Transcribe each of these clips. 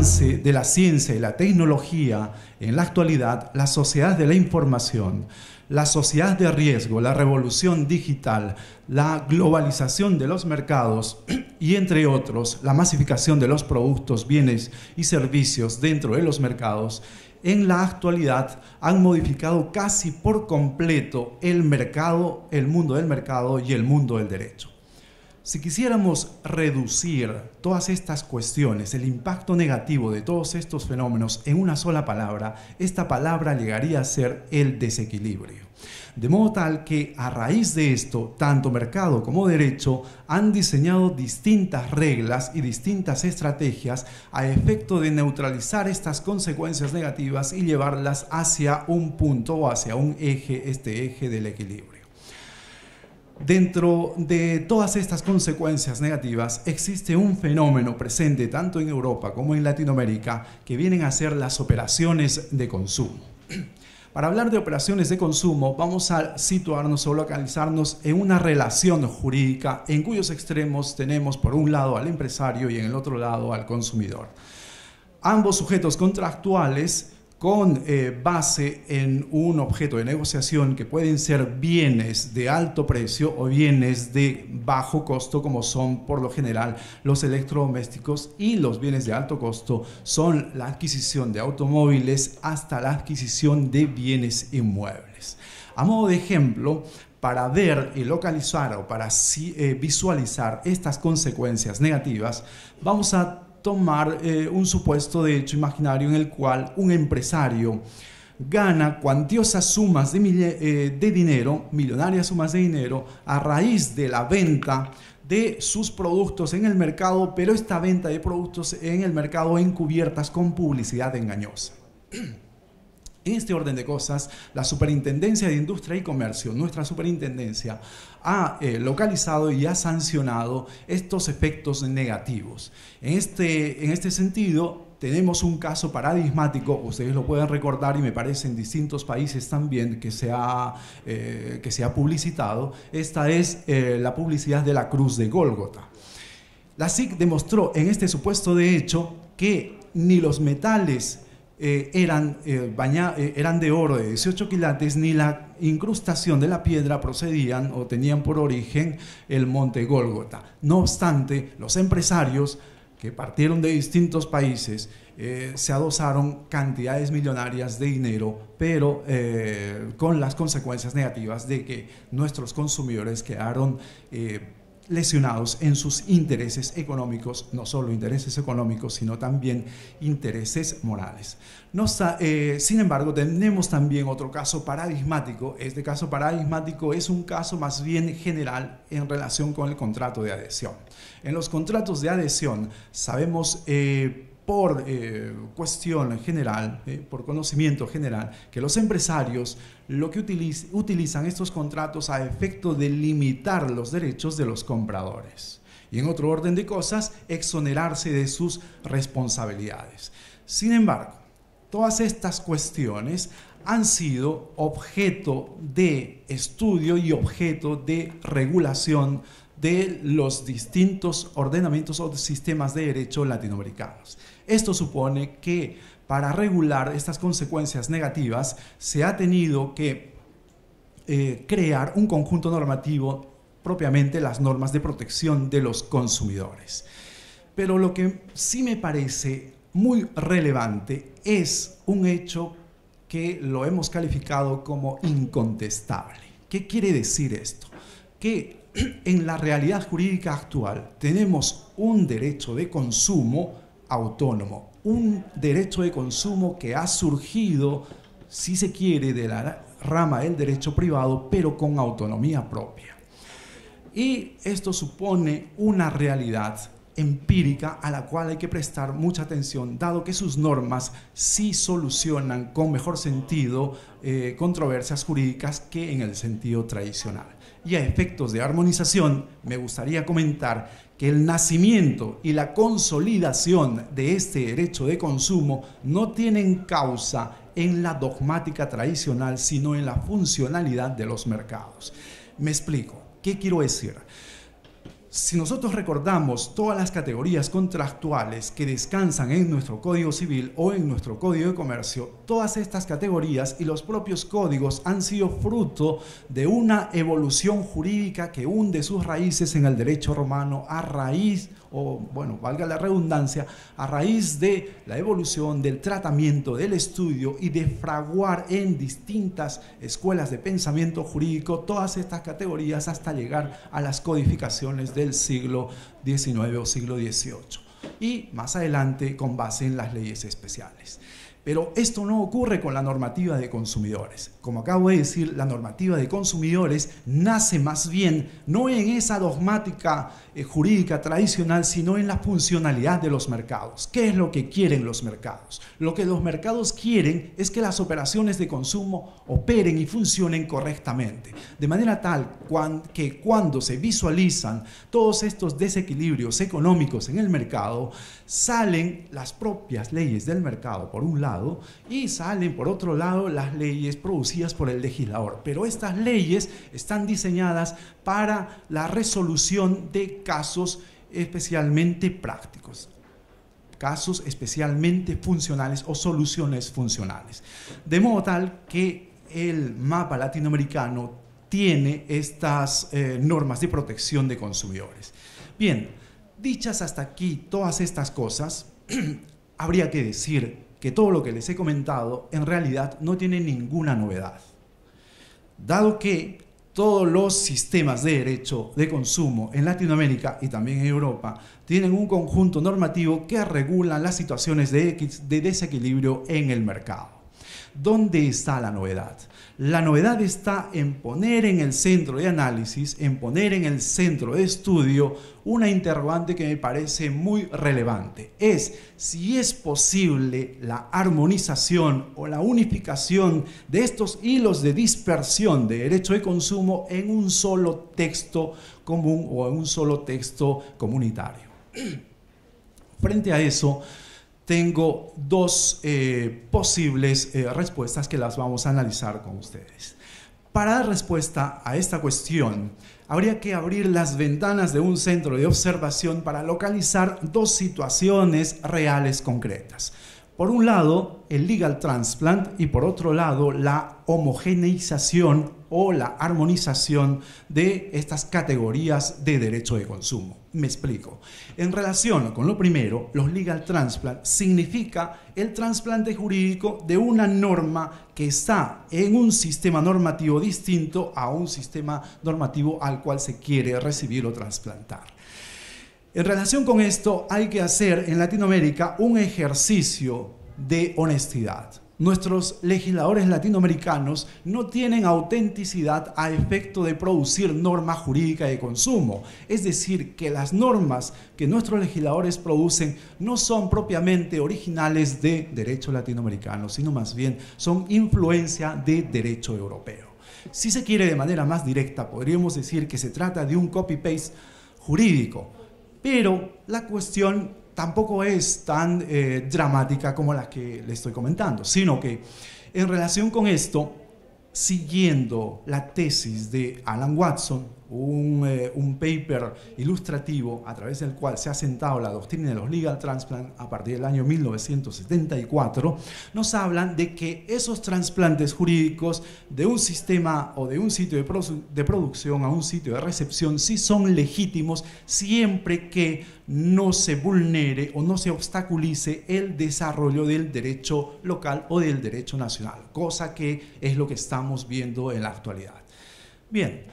avance de la ciencia y la tecnología en la actualidad, la sociedad de la información, la sociedad de riesgo, la revolución digital, la globalización de los mercados y, entre otros, la masificación de los productos, bienes y servicios dentro de los mercados, en la actualidad han modificado casi por completo el mercado, el mundo del mercado y el mundo del derecho. Si quisiéramos reducir todas estas cuestiones, el impacto negativo de todos estos fenómenos en una sola palabra, esta palabra llegaría a ser el desequilibrio. De modo tal que a raíz de esto, tanto mercado como derecho han diseñado distintas reglas y distintas estrategias a efecto de neutralizar estas consecuencias negativas y llevarlas hacia un punto o hacia un eje, este eje del equilibrio. Dentro de todas estas consecuencias negativas existe un fenómeno presente tanto en Europa como en Latinoamérica que vienen a ser las operaciones de consumo. Para hablar de operaciones de consumo vamos a situarnos o localizarnos en una relación jurídica en cuyos extremos tenemos por un lado al empresario y en el otro lado al consumidor. Ambos sujetos contractuales con base en un objeto de negociación que pueden ser bienes de alto precio o bienes de bajo costo, como son por lo general los electrodomésticos, y los bienes de alto costo son la adquisición de automóviles hasta la adquisición de bienes inmuebles. A modo de ejemplo, para ver y localizar o para visualizar estas consecuencias negativas, vamos a tomar un supuesto de hecho imaginario en el cual un empresario gana cuantiosas sumas de dinero, millonarias sumas de dinero, a raíz de la venta de sus productos en el mercado, pero esta venta de productos en el mercado encubiertas con publicidad engañosa. En este orden de cosas, la Superintendencia de Industria y Comercio, nuestra superintendencia, ha localizado y ha sancionado estos efectos negativos. En este sentido, tenemos un caso paradigmático, ustedes lo pueden recordar y me parece en distintos países también que se ha publicitado. Esta es la publicidad de la Cruz de Gólgota. La SIC demostró en este supuesto de hecho que ni los metales eran de oro de 18 quilates, ni la incrustación de la piedra procedían o tenían por origen el monte Gólgota. No obstante, los empresarios que partieron de distintos países se adosaron cantidades millonarias de dinero, pero con las consecuencias negativas de que nuestros consumidores quedaron lesionados en sus intereses económicos, no solo intereses económicos, sino también intereses morales. Sin embargo, tenemos también otro caso paradigmático. Este caso paradigmático es un caso más bien general en relación con el contrato de adhesión. En los contratos de adhesión sabemos por cuestión general, por conocimiento general, que los empresarios lo que utilizan estos contratos a efecto de limitar los derechos de los compradores y, en otro orden de cosas, exonerarse de sus responsabilidades. Sin embargo, todas estas cuestiones han sido objeto de estudio y objeto de regulación de los distintos ordenamientos o sistemas de derecho latinoamericanos. Esto supone que para regular estas consecuencias negativas se ha tenido que crear un conjunto normativo, propiamente las normas de protección de los consumidores. Pero lo que sí me parece muy relevante es un hecho que lo hemos calificado como incontestable. ¿Qué quiere decir esto? Que en la realidad jurídica actual tenemos un derecho de consumo autónomo, un derecho de consumo que ha surgido, si se quiere, de la rama del derecho privado, pero con autonomía propia. Y esto supone una realidad empírica a la cual hay que prestar mucha atención, dado que sus normas sí solucionan con mejor sentido controversias jurídicas que en el sentido tradicional. Y a efectos de armonización, me gustaría comentar que el nacimiento y la consolidación de este derecho de consumo no tienen causa en la dogmática tradicional, sino en la funcionalidad de los mercados. Me explico. ¿Qué quiero decir? Si nosotros recordamos todas las categorías contractuales que descansan en nuestro Código Civil o en nuestro Código de Comercio, todas estas categorías y los propios códigos han sido fruto de una evolución jurídica que hunde sus raíces en el derecho romano a raíz, o bueno, valga la redundancia, a raíz de la evolución del tratamiento, del estudio y de fraguar en distintas escuelas de pensamiento jurídico todas estas categorías hasta llegar a las codificaciones del siglo XIX o siglo XVIII y más adelante con base en las leyes especiales. Pero esto no ocurre con la normativa de consumidores. Como acabo de decir, la normativa de consumidores nace más bien no en esa dogmática jurídica tradicional, sino en la funcionalidad de los mercados. ¿Qué es lo que quieren los mercados? Lo que los mercados quieren es que las operaciones de consumo operen y funcionen correctamente, de manera tal que cuando se visualizan todos estos desequilibrios económicos en el mercado, salen las propias leyes del mercado, por un lado, y salen, por otro lado, las leyes producidas por el legislador. Pero estas leyes están diseñadas para la resolución de casos especialmente prácticos, casos especialmente funcionales o soluciones funcionales. De modo tal que el mapa latinoamericano tiene estas normas de protección de consumidores. Bien, dichas hasta aquí todas estas cosas, habría que decir que todo lo que les he comentado en realidad no tiene ninguna novedad, dado que todos los sistemas de derecho de consumo en Latinoamérica y también en Europa tienen un conjunto normativo que regula las situaciones de desequilibrio en el mercado. ¿Dónde está la novedad? La novedad está en poner en el centro de análisis, en poner en el centro de estudio una interrogante que me parece muy relevante. Es si es posible la armonización o la unificación de estos hilos de dispersión de derecho de consumo en un solo texto común o en un solo texto comunitario. Frente a eso, tengo dos posibles respuestas que las vamos a analizar con ustedes. Para dar respuesta a esta cuestión, habría que abrir las ventanas de un centro de observación para localizar dos situaciones reales concretas. Por un lado, el legal transplant y por otro lado, la homogeneización o la armonización de estas categorías de derecho de consumo. Me explico. En relación con lo primero, los legal transplant significa el trasplante jurídico de una norma que está en un sistema normativo distinto a un sistema normativo al cual se quiere recibir o trasplantar. En relación con esto, hay que hacer en Latinoamérica un ejercicio de honestidad. Nuestros legisladores latinoamericanos no tienen autenticidad a efecto de producir norma jurídica de consumo. Es decir, que las normas que nuestros legisladores producen no son propiamente originales de derecho latinoamericano, sino más bien son influencia de derecho europeo. Si se quiere de manera más directa, podríamos decir que se trata de un copy-paste jurídico, pero la cuestión tampoco es tan dramática como la que le estoy comentando, sino que en relación con esto, siguiendo la tesis de Alan Watson, un paper ilustrativo a través del cual se ha sentado la doctrina de los legal transplant a partir del año 1974, nos hablan de que esos trasplantes jurídicos de un sistema o de un sitio de producción a un sitio de recepción sí son legítimos siempre que no se vulnere o no se obstaculice el desarrollo del derecho local o del derecho nacional, cosa que es lo que estamos viendo en la actualidad. Bien.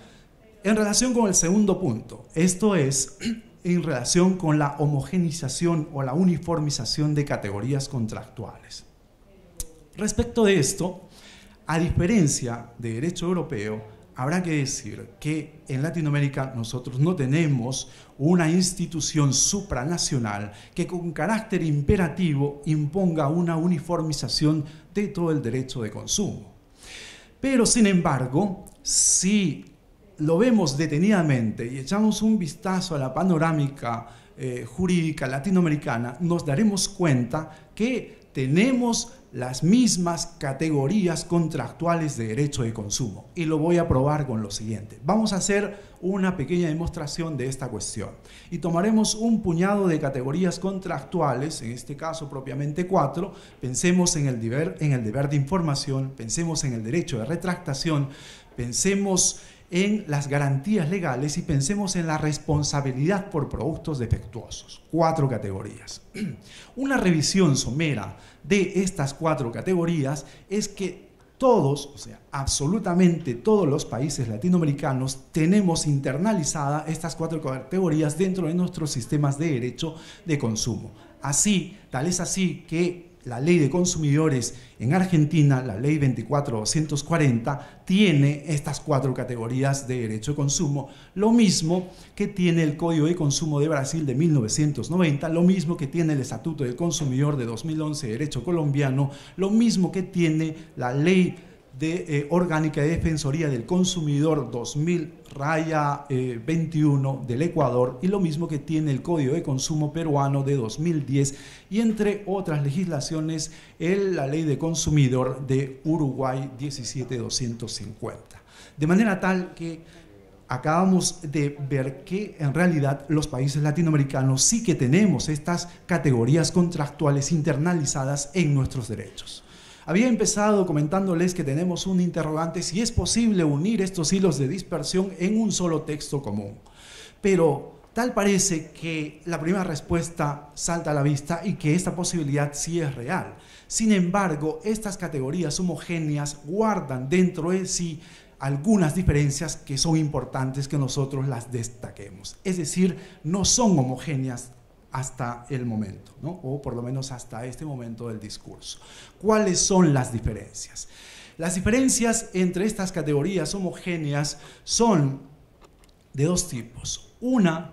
En relación con el segundo punto, esto es en relación con la homogeneización o la uniformización de categorías contractuales. Respecto de esto, a diferencia de derecho europeo, habrá que decir que en Latinoamérica nosotros no tenemos una institución supranacional que con carácter imperativo imponga una uniformización de todo el derecho de consumo. Pero, sin embargo, si lo vemos detenidamente y echamos un vistazo a la panorámica jurídica latinoamericana, nos daremos cuenta que tenemos las mismas categorías contractuales de derecho de consumo. Y lo voy a probar con lo siguiente. Vamos a hacer una pequeña demostración de esta cuestión. Y tomaremos un puñado de categorías contractuales, en este caso propiamente 4. Pensemos en el deber de información, pensemos en el derecho de retractación, pensemos en las garantías legales y pensemos en la responsabilidad por productos defectuosos. 4 categorías. Una revisión somera de estas 4 categorías es que todos, o sea, absolutamente todos los países latinoamericanos tenemos internalizadas estas 4 categorías dentro de nuestros sistemas de derecho de consumo. Así, tal es así que la ley de consumidores en Argentina, la ley 24240, tiene estas 4 categorías de derecho de consumo, lo mismo que tiene el Código de Consumo de Brasil de 1990, lo mismo que tiene el Estatuto del Consumidor de 2011 de derecho colombiano, lo mismo que tiene la ley orgánica de Defensoría del Consumidor 2000-21 del Ecuador y lo mismo que tiene el Código de Consumo peruano de 2010 y entre otras legislaciones la Ley de Consumidor de Uruguay 17250. De manera tal que acabamos de ver que en realidad los países latinoamericanos sí que tenemos estas categorías contractuales internalizadas en nuestros derechos. Había empezado comentándoles que tenemos un interrogante si es posible unir estos hilos de dispersión en un solo texto común. Pero tal parece que la primera respuesta salta a la vista y que esta posibilidad sí es real. Sin embargo, estas categorías homogéneas guardan dentro de sí algunas diferencias que son importantes que nosotros las destaquemos. Es decir, no son homogéneas hasta el momento, ¿no? O por lo menos hasta este momento del discurso. ¿Cuáles son las diferencias? Las diferencias entre estas categorías homogéneas son de 2 tipos.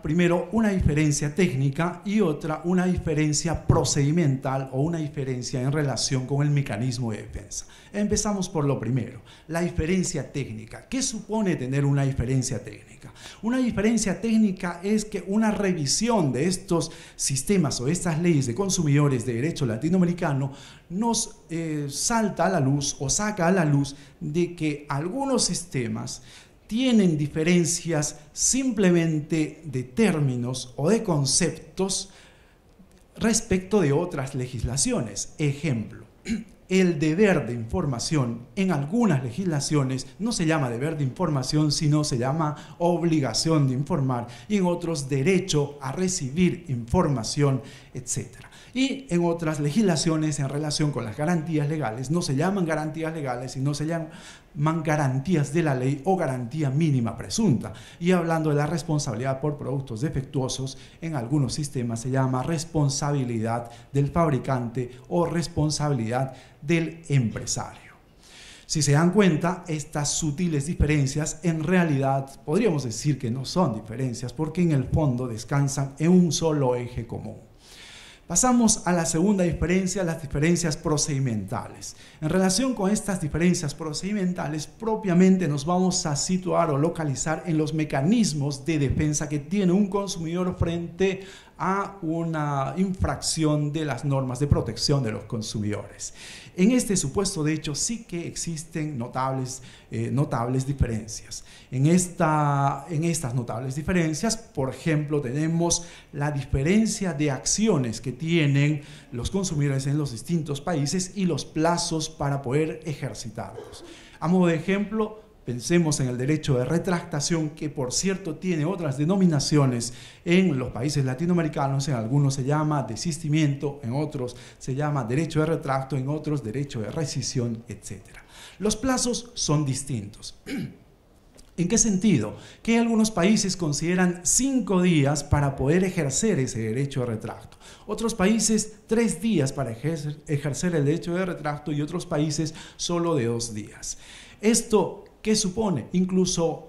Primero, una diferencia técnica y otra, una diferencia procedimental o una diferencia en relación con el mecanismo de defensa. Empezamos por lo primero, la diferencia técnica. ¿Qué supone tener una diferencia técnica? Una diferencia técnica es que una revisión de estos sistemas o estas leyes de consumidores de derecho latinoamericano nos salta a la luz o saca a la luz de que algunos sistemas tienen diferencias simplemente de términos o de conceptos respecto de otras legislaciones. Ejemplo, el deber de información en algunas legislaciones no se llama deber de información, sino se llama obligación de informar, y en otros derecho a recibir información, etc. Y en otras legislaciones en relación con las garantías legales no se llaman garantías legales, sino se llaman garantías de la ley o garantía mínima presunta. Y hablando de la responsabilidad por productos defectuosos, en algunos sistemas se llama responsabilidad del fabricante o responsabilidad del empresario. Si se dan cuenta, estas sutiles diferencias en realidad podríamos decir que no son diferencias porque en el fondo descansan en un solo eje común. Pasamos a la segunda diferencia, las diferencias procedimentales. En relación con estas diferencias procedimentales, propiamente nos vamos a situar o localizar en los mecanismos de defensa que tiene un consumidor frente a una infracción de las normas de protección de los consumidores. En este supuesto, de hecho, sí que existen notables diferencias. En estas notables diferencias, por ejemplo, tenemos la diferencia de acciones que tienen los consumidores en los distintos países y los plazos para poder ejercitarlos. A modo de ejemplo, pensemos en el derecho de retractación, que por cierto tiene otras denominaciones en los países latinoamericanos. En algunos se llama desistimiento, en otros se llama derecho de retracto, en otros derecho de rescisión, etc. Los plazos son distintos. ¿En qué sentido? Que algunos países consideran 5 días para poder ejercer ese derecho de retracto. Otros países 3 días para ejercer el derecho de retracto y otros países solo de 2 días. Esto, ¿qué supone? Incluso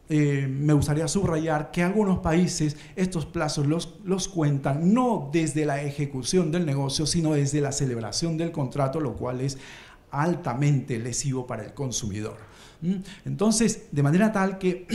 me gustaría subrayar que algunos países estos plazos los cuentan no desde la ejecución del negocio, sino desde la celebración del contrato, lo cual es altamente lesivo para el consumidor. Entonces, de manera tal que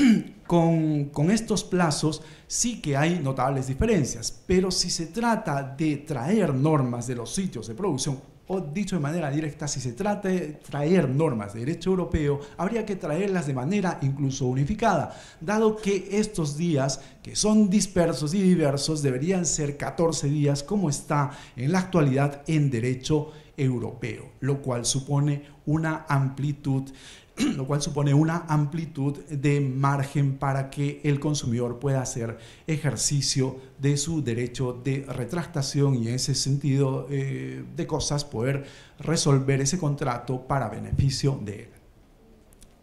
con estos plazos sí que hay notables diferencias, pero si se trata de traer normas de los sitios de producción, o dicho de manera directa, si se trata de traer normas de derecho europeo, habría que traerlas de manera incluso unificada, dado que estos días, que son dispersos y diversos, deberían ser 14 días como está en la actualidad en derecho europeo, lo cual supone una amplitud de margen para que el consumidor pueda hacer ejercicio de su derecho de retractación y en ese sentido de cosas poder resolver ese contrato para beneficio de él.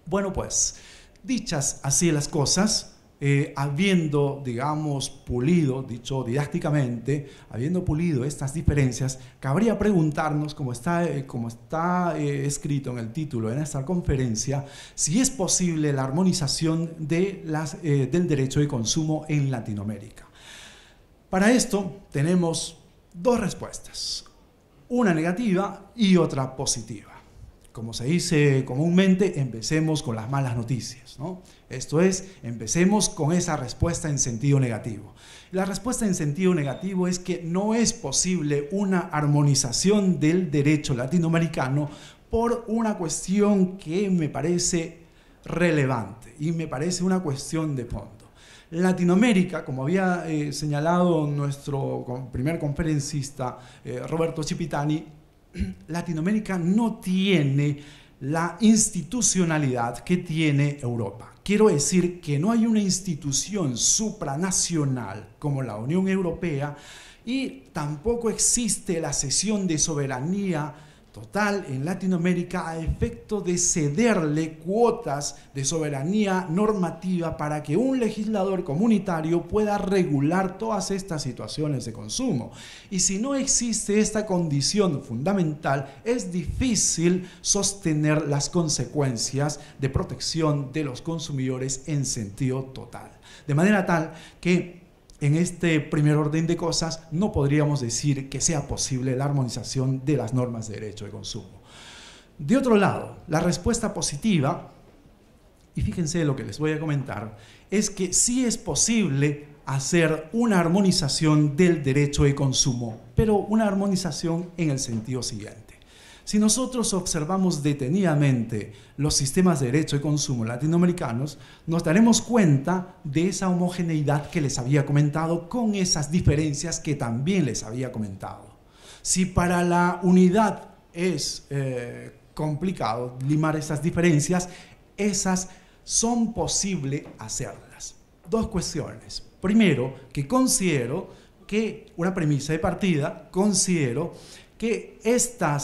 Bueno, pues, dichas así las cosas, habiendo, digamos, pulido, dicho didácticamente, habiendo pulido estas diferencias, cabría preguntarnos, como está escrito en el título de esta conferencia, si es posible la armonización de del derecho de consumo en Latinoamérica. Para esto tenemos dos respuestas, una negativa y otra positiva. Como se dice comúnmente, empecemos con las malas noticias, ¿no? Esto es, empecemos con esa respuesta en sentido negativo. La respuesta en sentido negativo es que no es posible una armonización del derecho latinoamericano por una cuestión que me parece relevante y me parece una cuestión de fondo. Latinoamérica, como había señalado nuestro primer conferencista, Roberto Cipitani, Latinoamérica no tiene la institucionalidad que tiene Europa. Quiero decir que no hay una institución supranacional como la Unión Europea y tampoco existe la cesión de soberanía total en Latinoamérica a efecto de cederle cuotas de soberanía normativa para que un legislador comunitario pueda regular todas estas situaciones de consumo. Y si no existe esta condición fundamental, es difícil sostener las consecuencias de protección de los consumidores en sentido total. De manera tal que en este primer orden de cosas no podríamos decir que sea posible la armonización de las normas de derecho de consumo. De otro lado, la respuesta positiva, y fíjense lo que les voy a comentar, es que sí es posible hacer una armonización del derecho de consumo, pero una armonización en el sentido siguiente. Si nosotros observamos detenidamente los sistemas de derecho de consumo latinoamericanos, nos daremos cuenta de esa homogeneidad que les había comentado con esas diferencias que también les había comentado. Si para la unidad es complicado limar esas diferencias, esas son posible hacerlas. Dos cuestiones. Primero, que considero que una premisa de partida, considero que esta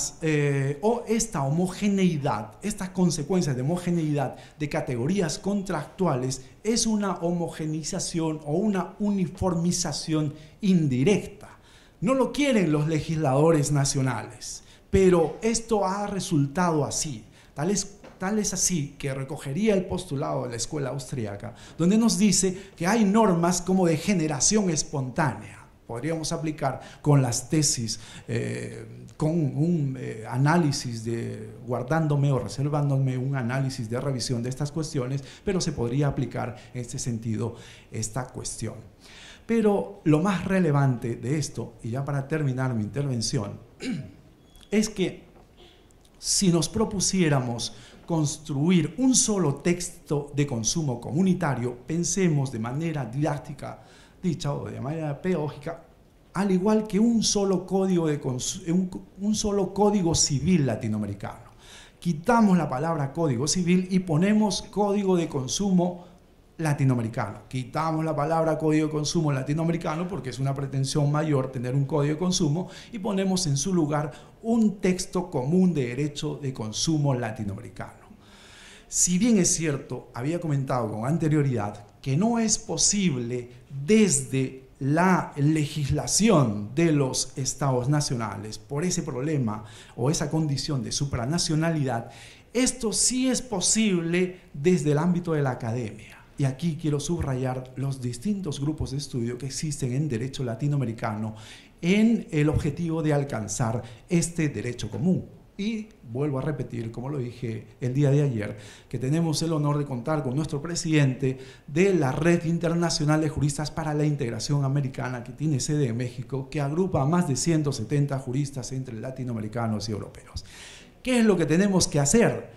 homogeneidad, estas consecuencias de homogeneidad de categorías contractuales es una homogeneización o una uniformización indirecta. No lo quieren los legisladores nacionales, pero esto ha resultado así. Tal es así que recogería el postulado de la escuela austríaca, donde nos dice que hay normas como de generación espontánea. Podríamos aplicar con las tesis, con un análisis guardándome o reservándome un análisis de revisión de estas cuestiones, pero se podría aplicar en este sentido esta cuestión. Pero lo más relevante de esto, y ya para terminar mi intervención, es que si nos propusiéramos construir un solo texto de consumo comunitario, pensemos de manera didáctica, dicha o de manera pedagógica, al igual que un solo código civil latinoamericano. Quitamos la palabra código civil y ponemos código de consumo latinoamericano. Quitamos la palabra código de consumo latinoamericano porque es una pretensión mayor tener un código de consumo y ponemos en su lugar un texto común de derecho de consumo latinoamericano. Si bien es cierto, había comentado con anterioridad que no es posible desde la legislación de los estados nacionales por ese problema o esa condición de supranacionalidad, esto sí es posible desde el ámbito de la academia. Y aquí quiero subrayar los distintos grupos de estudio que existen en derecho latinoamericano en el objetivo de alcanzar este derecho común. Y vuelvo a repetir, como lo dije el día de ayer, que tenemos el honor de contar con nuestro presidente de la Red Internacional de Juristas para la Integración Americana, que tiene sede en México, que agrupa a más de 170 juristas entre latinoamericanos y europeos. ¿Qué es lo que tenemos que hacer?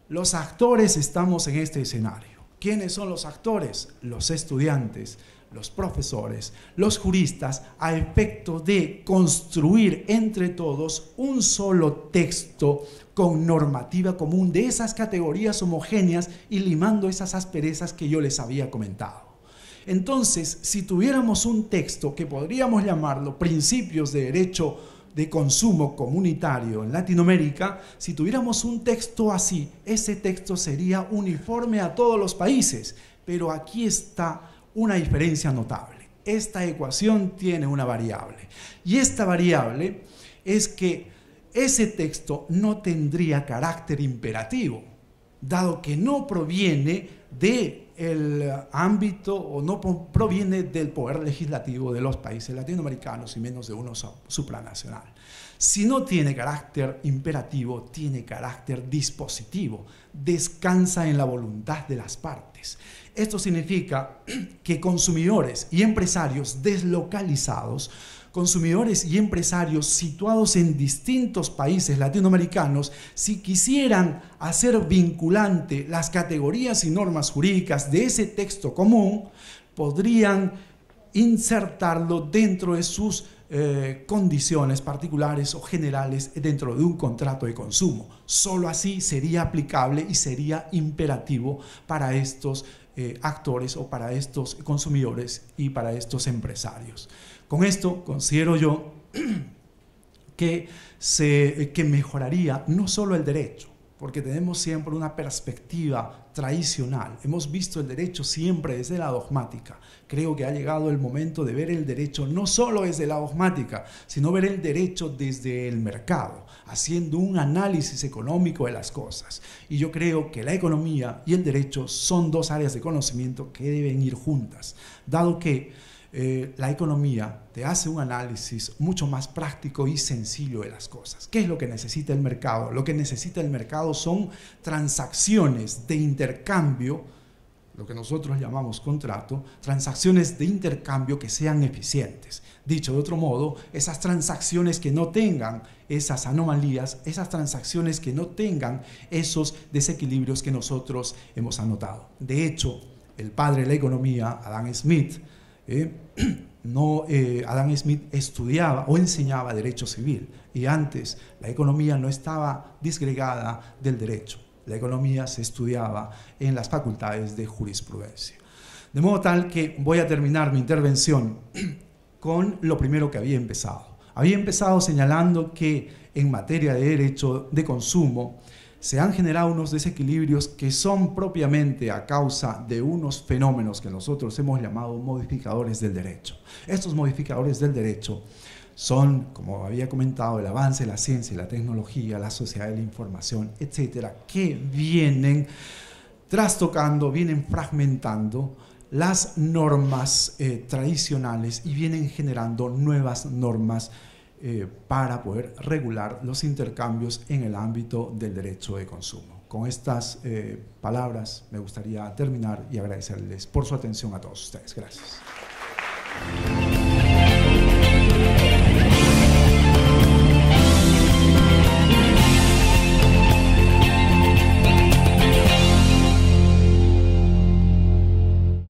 Los actores estamos en este escenario. ¿Quiénes son los actores? Los estudiantes, los profesores, los juristas, a efecto de construir entre todos un solo texto con normativa común de esas categorías homogéneas y limando esas asperezas que yo les había comentado. Entonces, si tuviéramos un texto que podríamos llamarlo Principios de Derecho de Consumo Comunitario en Latinoamérica, si tuviéramos un texto así, ese texto sería uniforme a todos los países, pero aquí está una diferencia notable. Esta ecuación tiene una variable, y esta variable es que ese texto no tendría carácter imperativo, dado que no proviene del ámbito o no proviene del poder legislativo de los países latinoamericanos y menos de uno supranacional. Si no tiene carácter imperativo, tiene carácter dispositivo, descansa en la voluntad de las partes. Esto significa que consumidores y empresarios deslocalizados, consumidores y empresarios situados en distintos países latinoamericanos, si quisieran hacer vinculante las categorías y normas jurídicas de ese texto común, podrían insertarlo dentro de sus condiciones particulares o generales dentro de un contrato de consumo. Solo así sería aplicable y sería imperativo para estos actores o para estos consumidores y para estos empresarios. Con esto considero yo que mejoraría no solo el derecho, porque tenemos siempre una perspectiva tradicional. Hemos visto el derecho siempre desde la dogmática. Creo que ha llegado el momento de ver el derecho no solo desde la dogmática, sino ver el derecho desde el mercado, haciendo un análisis económico de las cosas. Y yo creo que la economía y el derecho son dos áreas de conocimiento que deben ir juntas, dado que la economía te hace un análisis mucho más práctico y sencillo de las cosas. ¿Qué es lo que necesita el mercado? Lo que necesita el mercado son transacciones de intercambio, lo que nosotros llamamos contrato, transacciones de intercambio que sean eficientes. Dicho de otro modo, esas transacciones que no tengan esas anomalías, esas transacciones que no tengan esos desequilibrios que nosotros hemos anotado. De hecho, el padre de la economía, Adam Smith, Adam Smith estudiaba o enseñaba derecho civil, y antes la economía no estaba disgregada del derecho. La economía se estudiaba en las facultades de jurisprudencia. De modo tal que voy a terminar mi intervención con lo primero que había empezado. Había empezado señalando que en materia de derecho de consumo se han generado unos desequilibrios que son propiamente a causa de unos fenómenos que nosotros hemos llamado modificadores del derecho. Estos modificadores del derecho son, como había comentado, el avance de la ciencia y la tecnología, la sociedad de la información, etcétera, que vienen trastocando, vienen fragmentando las normas tradicionales y vienen generando nuevas normas para poder regular los intercambios en el ámbito del derecho de consumo. Con estas palabras me gustaría terminar y agradecerles por su atención a todos ustedes. Gracias.